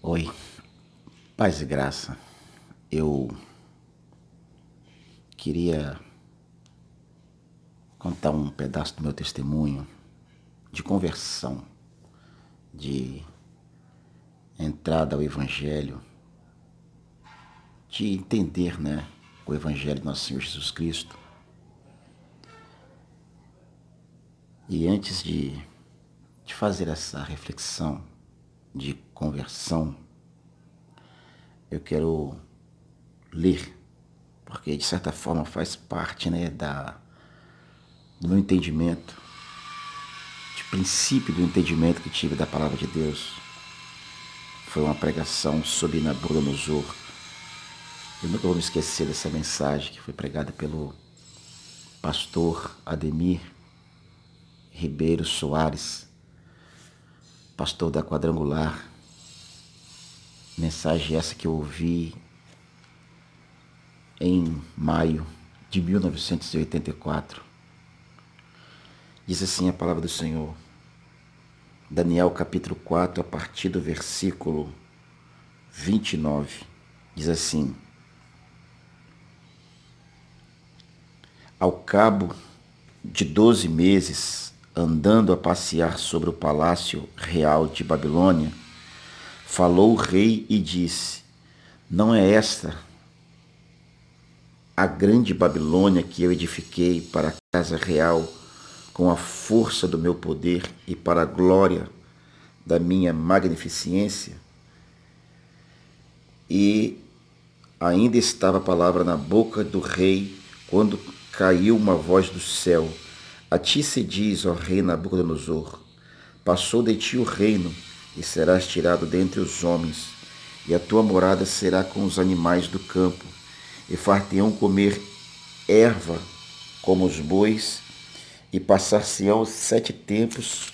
Oi, paz e graça. Eu queria contar um pedaço do meu testemunho de conversão, de entrada ao Evangelho, de entender, o Evangelho do nosso Senhor Jesus Cristo. E antes de fazer essa reflexão de conversão, eu quero ler, porque de certa forma faz parte, do meu entendimento, de princípio do entendimento que tive da palavra de Deus. Foi uma pregação sobre Nabucodonosor. Eu nunca vou me esquecer dessa mensagem que foi pregada pelo pastor Ademir Ribeiro Soares, pastor da Quadrangular. Mensagem essa que eu ouvi em maio de 1984. Diz assim a palavra do Senhor. Daniel capítulo 4, a partir do versículo 29. Diz assim: Ao cabo de 12 meses, andando a passear sobre o palácio real de Babilônia, falou o rei e disse: Não é esta a grande Babilônia que eu edifiquei para a casa real com a força do meu poder e para a glória da minha magnificência? E ainda estava a palavra na boca do rei, quando caiu uma voz do céu: A ti se diz, ó rei Nabucodonosor, passou de ti o reino, e serás tirado dentre os homens, e a tua morada será com os animais do campo, e far-te-ão comer erva como os bois, e passar-se-ão 7 tempos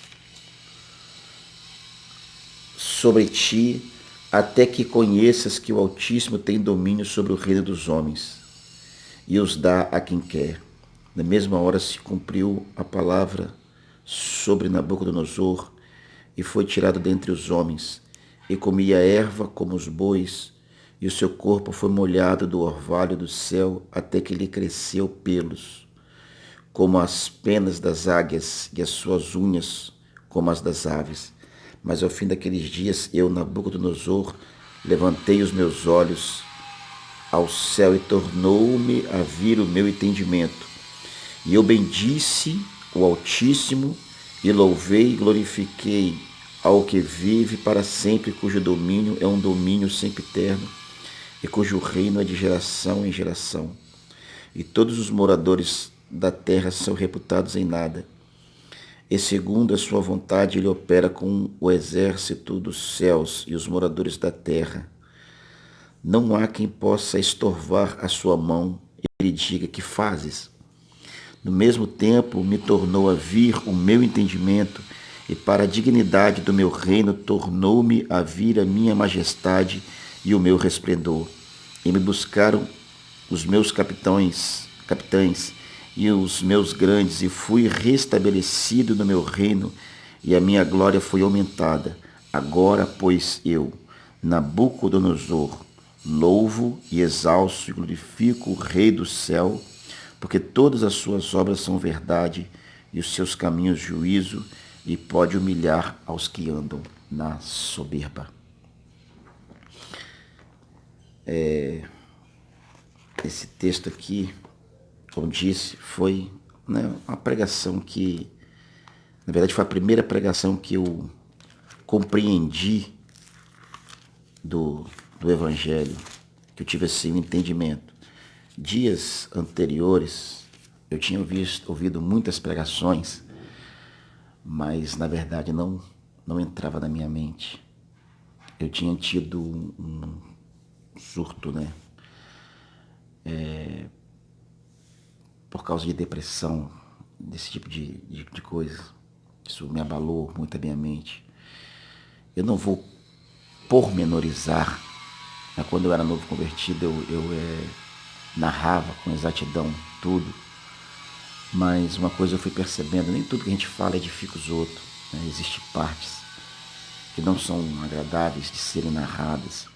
sobre ti, até que conheças que o Altíssimo tem domínio sobre o reino dos homens, e os dá a quem quer. Na mesma hora se cumpriu a palavra sobre Nabucodonosor, e foi tirado dentre os homens, e comia erva como os bois, e o seu corpo foi molhado do orvalho do céu, até que lhe cresceu pelos, como as penas das águias, e as suas unhas como as das aves. Mas ao fim daqueles dias, eu, Nabucodonosor, levantei os meus olhos ao céu, e tornou-me a vir o meu entendimento. E eu bendisse o Altíssimo, e louvei e glorifiquei ao que vive para sempre, cujo domínio é um domínio sempiterno, e cujo reino é de geração em geração. E todos os moradores da terra são reputados em nada. E segundo a sua vontade ele opera com o exército dos céus e os moradores da terra. Não há quem possa estorvar a sua mão e lhe diga: que fazes? No mesmo tempo me tornou a vir o meu entendimento, e para a dignidade do meu reino tornou-me a vir a minha majestade e o meu resplendor. E me buscaram os meus capitães e os meus grandes, e fui restabelecido no meu reino, e a minha glória foi aumentada. Agora, pois, eu, Nabucodonosor, louvo e exalço e glorifico o Rei do céu, porque todas as suas obras são verdade, e os seus caminhos juízo, e pode humilhar aos que andam na soberba. Esse texto aqui, como disse, foi uma pregação que, na verdade, foi a primeira pregação que eu compreendi do Evangelho, que eu tive assim um entendimento. Dias anteriores, eu tinha ouvido muitas pregações, mas, na verdade, não entrava na minha mente. Eu tinha tido um surto, por causa de depressão, desse tipo de coisa. Isso me abalou muito a minha mente. Eu não vou pormenorizar, mas quando eu era novo convertido, eu narrava com exatidão tudo. Mas uma coisa eu fui percebendo: nem tudo que a gente fala edifica os outros, Existem partes. que não são agradáveis de serem narradas.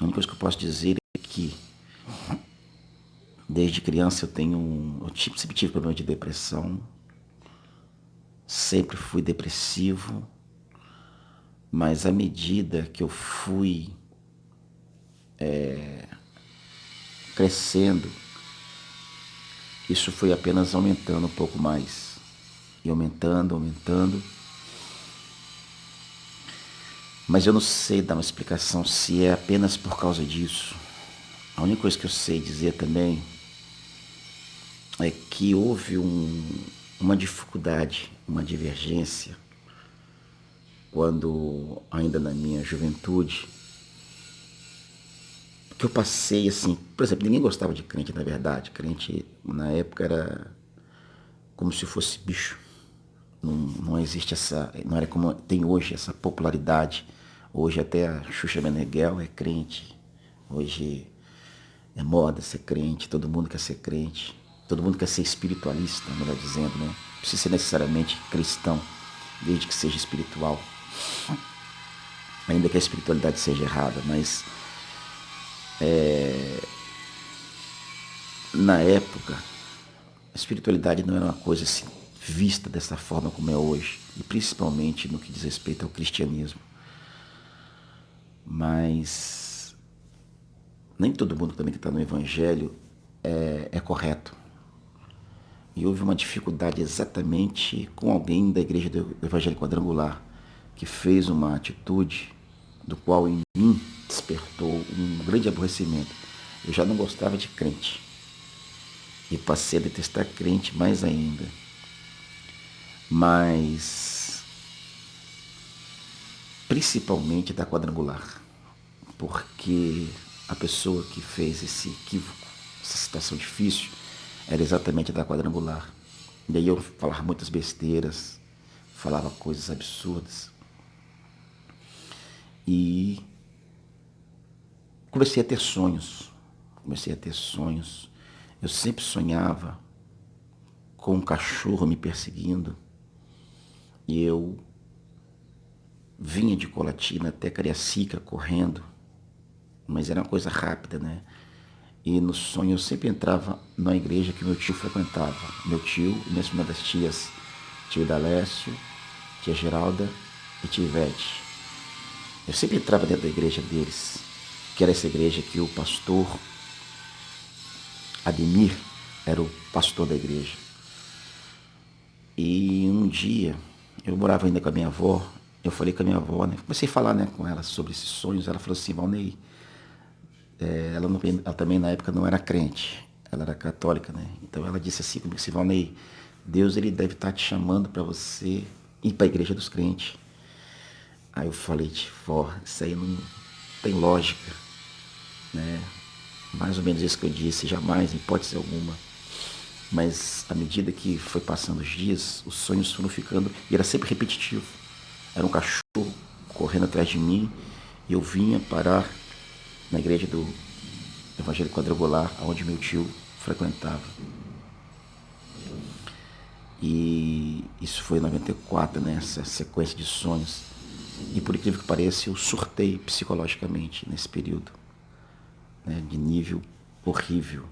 A única coisa que eu posso dizer é que desde criança sempre tive problema de depressão, sempre fui depressivo, mas à medida que eu fui crescendo, isso foi apenas aumentando um pouco mais. E aumentando. Mas eu não sei dar uma explicação se é apenas por causa disso. A única coisa que eu sei dizer também é que houve uma dificuldade, uma divergência, quando ainda na minha juventude, que eu passei assim, por exemplo, ninguém gostava de crente, na verdade. Crente na época era como se fosse bicho. Não existe não era como tem hoje essa popularidade. Hoje até a Xuxa Meneghel é crente. Hoje é moda ser crente, todo mundo quer ser crente. Todo mundo quer ser espiritualista, melhor dizendo, né? Não precisa ser necessariamente cristão, desde que seja espiritual. Ainda que a espiritualidade seja errada, mas na época, a espiritualidade não era uma coisa assim, vista dessa forma como é hoje, e principalmente no que diz respeito ao cristianismo. Mas nem todo mundo também que está no Evangelho é correto. E houve uma dificuldade exatamente com alguém da igreja do Evangelho Quadrangular, que fez uma atitude do qual em mim despertou um grande aborrecimento. Eu já não gostava de crente. E passei a detestar crente mais ainda. Mas principalmente da Quadrangular. Porque a pessoa que fez esse equívoco, essa situação difícil, era exatamente da Quadrangular. E aí eu falava muitas besteiras, falava coisas absurdas. E comecei a ter sonhos. Eu sempre sonhava com um cachorro me perseguindo. E eu vinha de Colatina até Cariacica correndo. Mas era uma coisa rápida, né? E no sonho eu sempre entrava na igreja que meu tio frequentava. Meu tio e minhas primeiras tias, tio Dalécio, tia Geralda e tia Ivete. Eu sempre entrava dentro da igreja deles, que era essa igreja que o pastor Ademir era o pastor da igreja. E um dia, eu morava ainda com a minha avó, eu falei com a minha avó, né? Comecei a falar, né, com ela sobre esses sonhos. Ela falou assim: Valnei, ela também na época não era crente, ela era católica, né? Então ela disse assim comigo: assim, Valnei, Deus ele deve estar te chamando para você ir para a igreja dos crentes. Aí eu falei: vó, isso aí não tem lógica, né? Mais ou menos isso que eu disse, jamais, em hipótese alguma. Mas à medida que foi passando os dias, os sonhos foram ficando, e era sempre repetitivo. Era um cachorro correndo atrás de mim, e eu vinha parar na igreja do Evangelho Quadrangular, onde meu tio frequentava. E isso foi em 94, né, essa sequência de sonhos. E por incrível que pareça, eu surtei psicologicamente nesse período, né, de nível horrível.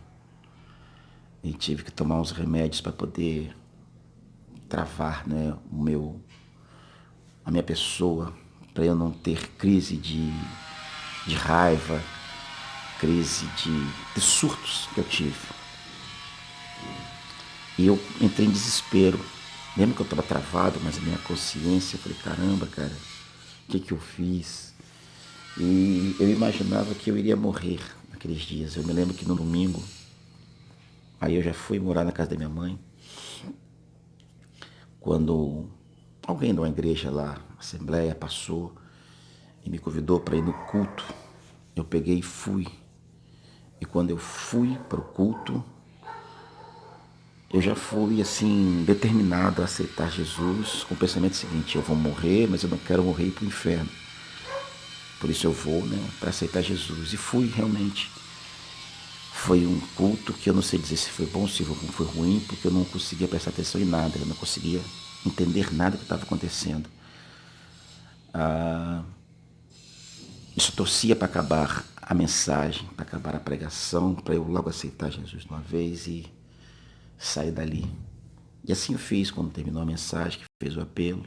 E tive que tomar uns remédios para poder travar, né, a minha pessoa, para eu não ter crise de raiva, crise de surtos que eu tive. E eu entrei em desespero. Lembro que eu estava travado, mas a minha consciência, eu falei: caramba, cara, o que eu fiz? E eu imaginava que eu iria morrer naqueles dias. Eu me lembro que no domingo, aí eu já fui morar na casa da minha mãe, quando alguém de uma igreja lá, assembleia, passou e me convidou para ir no culto. Eu peguei e fui. E quando eu fui para o culto, eu já fui assim, determinado a aceitar Jesus, com o pensamento seguinte: eu vou morrer, mas eu não quero morrer para o inferno. Por isso eu vou, né, para aceitar Jesus. E fui realmente. Foi um culto que eu não sei dizer se foi bom, se foi ruim, porque eu não conseguia prestar atenção em nada, eu não conseguia entender nada que estava acontecendo. Isso torcia para acabar a mensagem, para acabar a pregação, para eu logo aceitar Jesus de uma vez e sair dali. E assim eu fiz quando terminou a mensagem, que fez o apelo.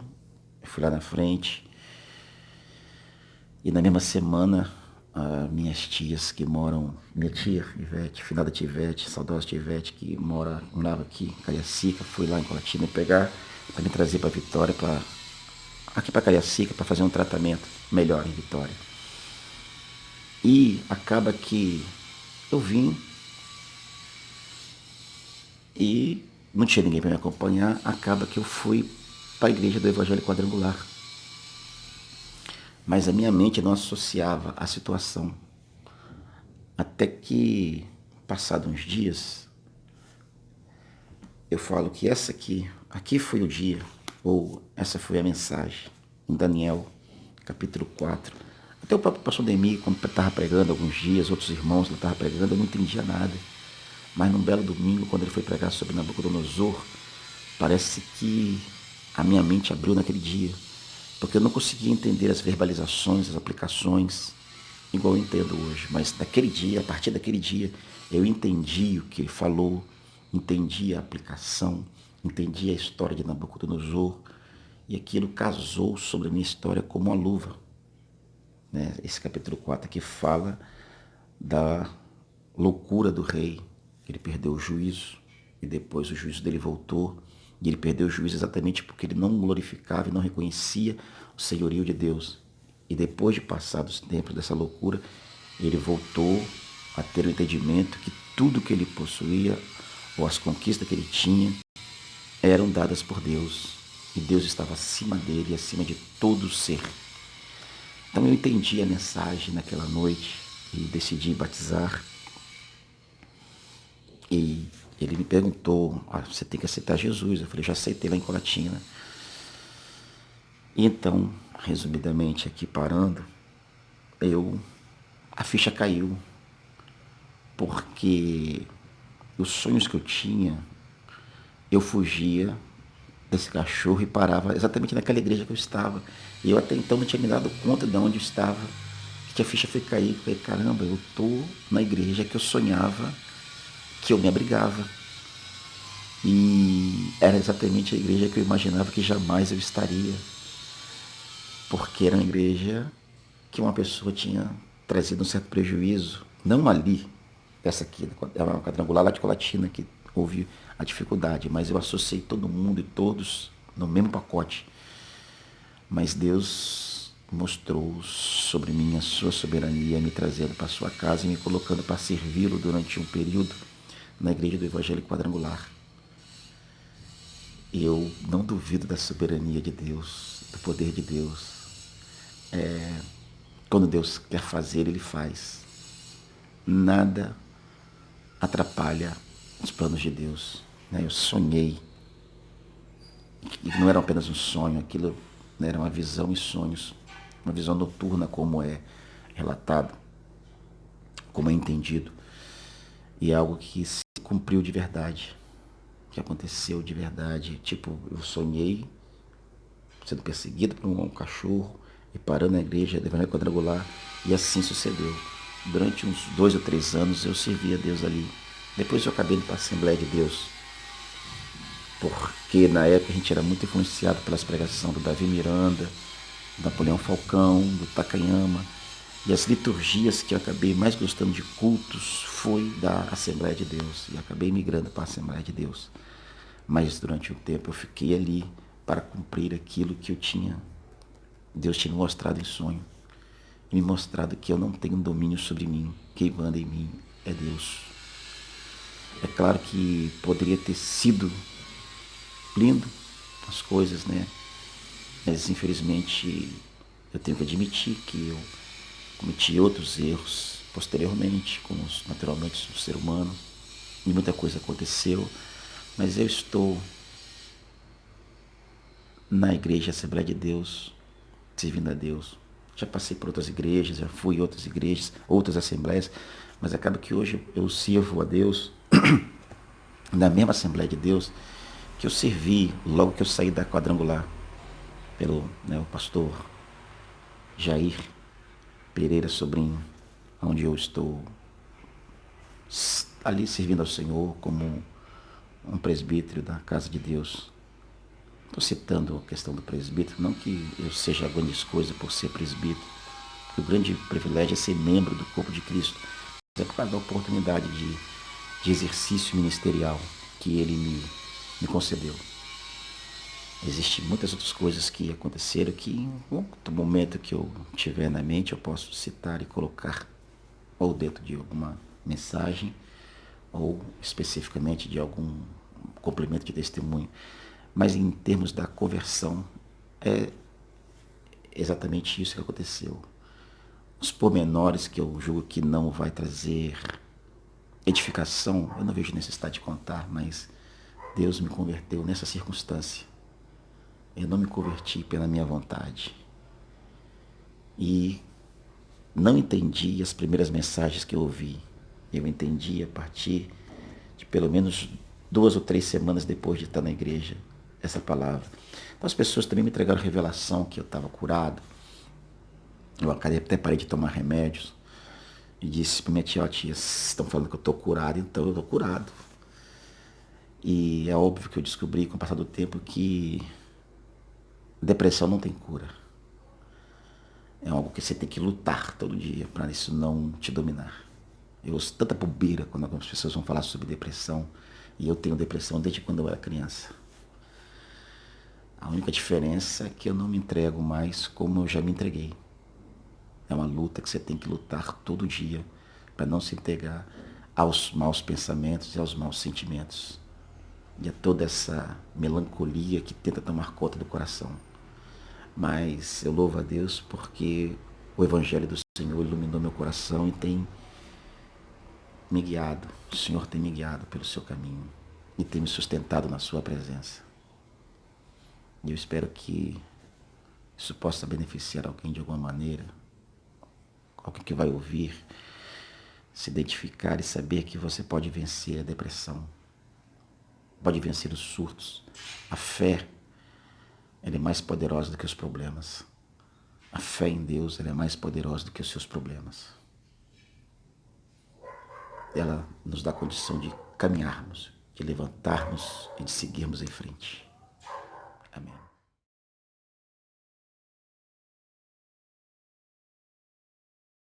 Eu fui lá na frente e na mesma semana minhas tias que moram, minha tia Ivete, finada tia Ivete, saudosa tia Ivete, que morava aqui em Cariacica, fui lá em Colatina pegar para me trazer para Vitória, aqui para Cariacica, para fazer um tratamento melhor em Vitória. E acaba que eu vim e não tinha ninguém para me acompanhar, acaba que eu fui para a igreja do Evangelho Quadrangular. Mas a minha mente não associava a situação. Até que, passados uns dias, eu falo que aqui foi o dia, ou essa foi a mensagem, em Daniel, capítulo 4. Até o próprio pastor Demi, quando estava pregando alguns dias, outros irmãos estavam pregando, eu não entendia nada. Mas num belo domingo, quando ele foi pregar sobre Nabucodonosor, parece que a minha mente abriu naquele dia, porque eu não conseguia entender as verbalizações, as aplicações, igual eu entendo hoje. Mas naquele dia, a partir daquele dia, eu entendi o que ele falou, entendi a aplicação, entendi a história de Nabucodonosor, e aquilo casou sobre a minha história como uma luva. Esse capítulo 4 aqui fala da loucura do rei. Ele perdeu o juízo e depois o juízo dele voltou. E ele perdeu o juízo exatamente porque ele não glorificava e não reconhecia o senhorio de Deus. E depois de passados tempos dessa loucura, ele voltou a ter o entendimento que tudo que ele possuía, ou as conquistas que ele tinha, eram dadas por Deus. E Deus estava acima dele e acima de todo ser. Então eu entendi a mensagem naquela noite e decidi batizar. E ele me perguntou, você tem que aceitar Jesus. Eu falei, já aceitei lá em Colatina. E então, resumidamente aqui parando, a ficha caiu. Porque os sonhos que eu tinha, eu fugia desse cachorro e parava exatamente naquela igreja que eu estava. E eu até então não tinha me dado conta de onde eu estava. Que a ficha foi cair. Eu falei, caramba, eu estou na igreja que eu sonhava, que eu me abrigava. E era exatamente a igreja que eu imaginava que jamais eu estaria. Porque era uma igreja que uma pessoa tinha trazido um certo prejuízo. Não ali, essa aqui, era uma quadrangular lá de Colatina, que houve a dificuldade. Mas eu associei todo mundo e todos no mesmo pacote. Mas Deus mostrou sobre mim a sua soberania, me trazendo para a sua casa e me colocando para servi-lo durante um período na igreja do Evangelho Quadrangular. E eu não duvido da soberania de Deus, do poder de Deus. Quando Deus quer fazer, Ele faz. Nada atrapalha os planos de Deus. Eu sonhei. E não era apenas um sonho, aquilo era uma visão e sonhos. Uma visão noturna, como é relatado, como é entendido. E é algo que se cumpriu de verdade. Que aconteceu de verdade. Tipo, eu sonhei sendo perseguido por um cachorro e parando na igreja de Evangelho Quadrangular, e assim sucedeu. Durante uns 2 ou 3 anos eu servi a Deus ali. Depois eu acabei indo para a Assembleia de Deus, porque na época a gente era muito influenciado pelas pregações do Davi Miranda, do Napoleão Falcão, do Takayama, e as liturgias que eu acabei mais gostando de cultos foi da Assembleia de Deus, e acabei migrando para a Assembleia de Deus. Mas durante um tempo eu fiquei ali para cumprir aquilo que Deus tinha me mostrado em sonho. E me mostrado que eu não tenho domínio sobre mim. Quem manda em mim é Deus. É claro que poderia ter sido lindo as coisas, Mas infelizmente eu tenho que admitir que eu cometi outros erros posteriormente, como naturalmente do ser humano. E muita coisa aconteceu. Mas eu estou na igreja Assembleia de Deus, servindo a Deus. Já passei por outras igrejas, já fui em outras igrejas, outras assembleias, mas acaba que hoje eu sirvo a Deus na mesma Assembleia de Deus que eu servi logo que eu saí da quadrangular pelo o pastor Jair Pereira Sobrinho, onde eu estou ali servindo ao Senhor como um presbítero da Casa de Deus. Estou citando a questão do presbítero, não que eu seja grande coisa por ser presbítero, porque o grande privilégio é ser membro do corpo de Cristo, mas é por causa da oportunidade de exercício ministerial que Ele me concedeu. Existem muitas outras coisas que aconteceram que em outro momento que eu tiver na mente eu posso citar e colocar ou dentro de alguma mensagem ou especificamente de algum complemento de testemunho. Mas em termos da conversão, é exatamente isso que aconteceu. Os pormenores que eu julgo que não vai trazer edificação, eu não vejo necessidade de contar, mas Deus me converteu nessa circunstância. Eu não me converti pela minha vontade. E não entendi as primeiras mensagens que eu ouvi. Eu entendi a partir de pelo menos 2 ou 3 semanas depois de estar na igreja, essa palavra. Então as pessoas também me entregaram revelação que eu estava curado. Eu até parei de tomar remédios. E disse para minha tia, ó, tia, estão falando que eu estou curado, então eu estou curado. E é óbvio que eu descobri com o passar do tempo que depressão não tem cura. É algo que você tem que lutar todo dia para isso não te dominar. Eu ouço tanta bobeira quando algumas pessoas vão falar sobre depressão. E eu tenho depressão desde quando eu era criança. A única diferença é que eu não me entrego mais como eu já me entreguei. É uma luta que você tem que lutar todo dia para não se entregar aos maus pensamentos e aos maus sentimentos. E a toda essa melancolia que tenta tomar conta do coração. Mas eu louvo a Deus porque o Evangelho do Senhor iluminou meu coração e tem me guiado. O Senhor tem me guiado pelo seu caminho e tem me sustentado na sua presença. E eu espero que isso possa beneficiar alguém de alguma maneira, alguém que vai ouvir, se identificar e saber que você pode vencer a depressão, pode vencer os surtos. A fé, ela é mais poderosa do que os problemas. A fé em Deus, ela é mais poderosa do que os seus problemas. Ela nos dá a condição de caminharmos, de levantarmos e de seguirmos em frente. Amém.